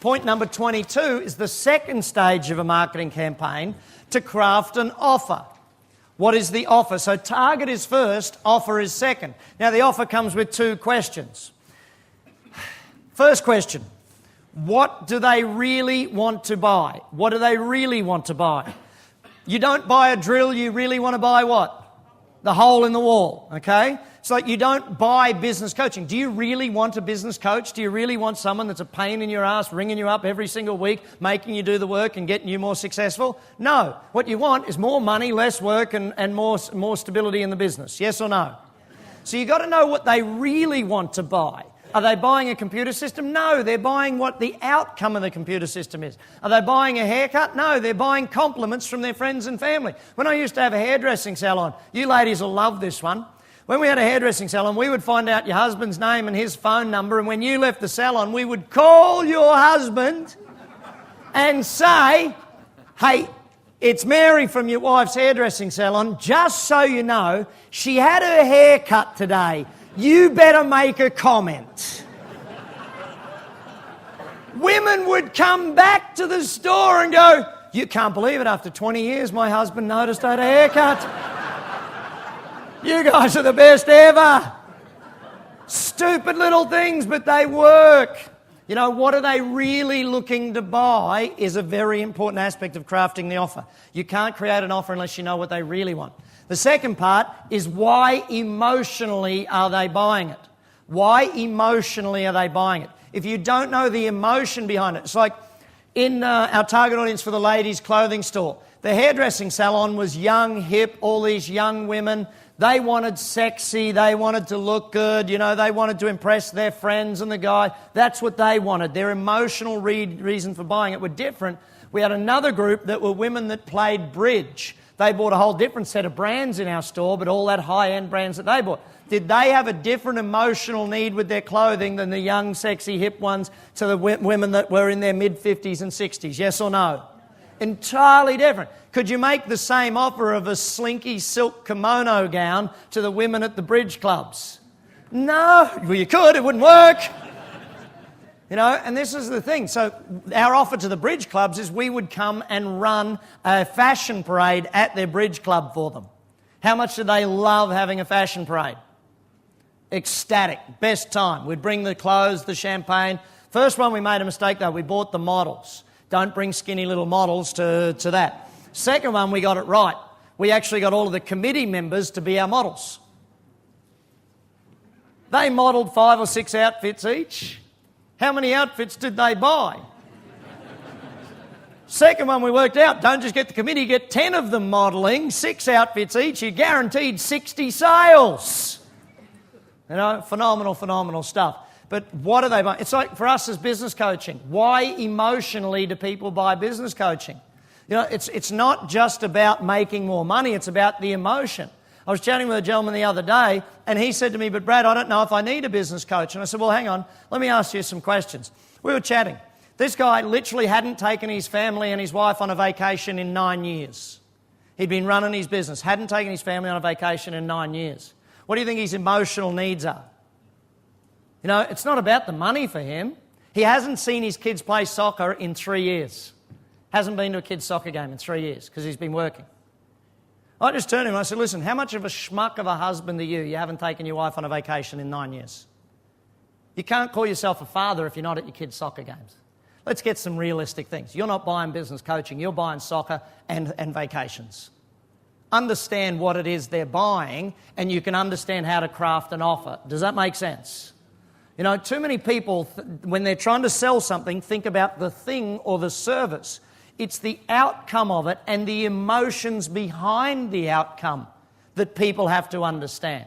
Point number 22 is the second stage of a marketing campaign, to craft an offer. What is the offer? So target is first, offer is second. Now the offer comes with two questions. First question, what do they really want to buy? What do they really want to buy? You don't buy a drill, you really want to buy what? The hole in the wall, okay? It's like you don't buy business coaching. Do you really want a business coach? Do you really want someone that's a pain in your ass, ringing you up every single week, making you do the work and getting you more successful? No. What you want is more money, less work, and more stability in the business. Yes or no? So you've got to know what they really want to buy. Are they buying a computer system? No, they're buying what the outcome of the computer system is. Are they buying a haircut? No, they're buying compliments from their friends and family. When I used to have a hairdressing salon, you ladies will love this one. When we had a hairdressing salon, we would find out your husband's name and his phone number, and when you left the salon, we would call your husband and say, hey, it's Mary from your wife's hairdressing salon. Just so you know, she had her hair cut today. You better make a comment. Women would come back to the store and go, you can't believe it, after 20 years my husband noticed I had a haircut. You guys are the best ever. Stupid little things, but they work. You know, what are they really looking to buy is a very important aspect of crafting the offer. You can't create an offer unless you know what they really want. The second part is, why emotionally are they buying it? Why emotionally are they buying it? If you don't know the emotion behind it, it's like in our target audience for the ladies' clothing store. The hairdressing salon was young, hip, all these young women. They wanted sexy, they wanted to look good, you know, they wanted to impress their friends and the guy. That's what they wanted. Their emotional reason for buying it were different. We had another group that were women that played bridge. They bought a whole different set of brands in our store, but all that high-end brands that they bought. Did they have a different emotional need with their clothing than the young, sexy, hip ones to the women that were in their mid-50s and 60s? Yes or no? Entirely different. Could you make the same offer of a slinky silk kimono gown to the women at the bridge clubs? No. Well, you could. It wouldn't work. You know, and this is the thing. So our offer to the bridge clubs is we would come and run a fashion parade at their bridge club for them. How much do they love having a fashion parade? Ecstatic. Best time. We'd bring the clothes, the champagne. First one, we made a mistake though. We bought the models. Don't bring skinny little models to that. Second one, we got it right. We actually got all of the committee members to be our models. They modelled 5 or 6 outfits each. How many outfits did they buy? Second one we worked out, don't just get the committee, get 10 of them modelling, 6 outfits each, you're guaranteed 60 sales. You know, phenomenal stuff. But what are they buying? It's like for us as business coaching. Why emotionally do people buy business coaching? You know, it's not just about making more money, it's about the emotion. I was chatting with a gentleman the other day, and he said to me, but Brad, I don't know if I need a business coach. And I said, well, hang on, let me ask you some questions. We were chatting. This guy literally hadn't taken his family and his wife on a vacation in 9 years. He'd been running his business, hadn't taken his family on a vacation in 9 years. What do you think his emotional needs are? You know, it's not about the money for him. He hasn't seen his kids play soccer in 3 years. Hasn't been to a kid's soccer game in 3 years because he's been working. I just turned to him and I said, listen, how much of a schmuck of a husband are you haven't taken your wife on a vacation in 9 years? You can't call yourself a father if you're not at your kids' soccer games. Let's get some realistic things. You're not buying business coaching, you're buying soccer and vacations. Understand what it is they're buying and you can understand how to craft an offer. Does that make sense? You know, too many people, when they're trying to sell something, think about the thing or the service. It's the outcome of it and the emotions behind the outcome that people have to understand.